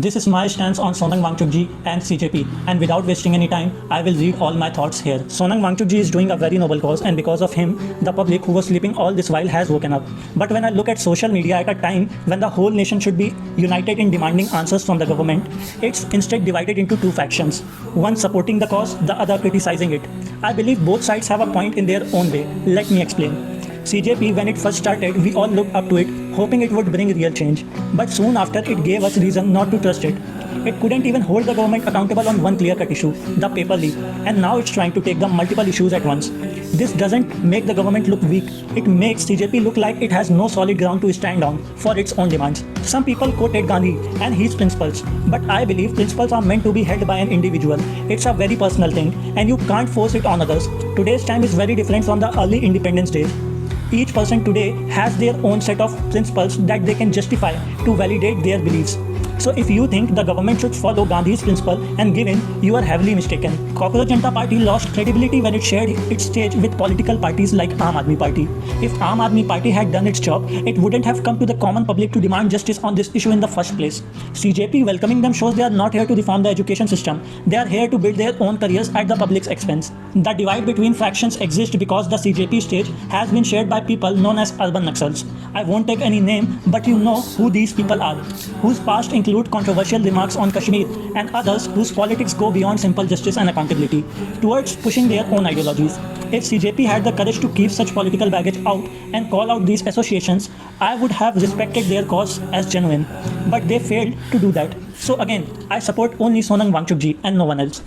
This is my stance on Sonam Wangchuk ji and CJP, and without wasting any time, I will read all my thoughts here. Sonam Wangchuk ji is doing a very noble cause, and because of him, the public who was sleeping all this while has woken up. But when I look at social media at a time when the whole nation should be united in demanding answers from the government, it's instead divided into two factions, one supporting the cause, the other criticizing it. I believe both sides have a point in their own way. Let me explain. CJP, when it first started, we all looked up to it, hoping it would bring real change. But soon after, it gave us reason not to trust it. It couldn't even hold the government accountable on one clear-cut issue, the paper leak, and now it's trying to take the multiple issues at once. This doesn't make the government look weak. It makes CJP look like it has no solid ground to stand on for its own demands. Some people quoted Gandhi and his principles, but I believe principles are meant to be held by an individual. It's a very personal thing, and you can't force it on others. Today's time is very different from the early independence days. Each person today has their own set of principles that they can justify to validate their beliefs. So if you think the government should follow Gandhi's principle and give in, you are heavily mistaken. Cockroach Janata Party lost credibility when it shared its stage with political parties like Aam Aadmi Party. If Aam Aadmi Party had done its job, it wouldn't have come to the common public to demand justice on this issue in the first place. CJP welcoming them shows they are not here to reform the education system. They are here to build their own careers at the public's expense. The divide between factions exists because the CJP stage has been shared by people known as urban Naxals. I won't take any name, but you know who these people are, whose past include controversial remarks on Kashmir and others whose politics go beyond simple justice and accountability towards pushing their own ideologies. If CJP had the courage to keep such political baggage out and call out these associations, I would have respected their cause as genuine. But they failed to do that. So again, I support only Sonam Wangchuk ji and no one else.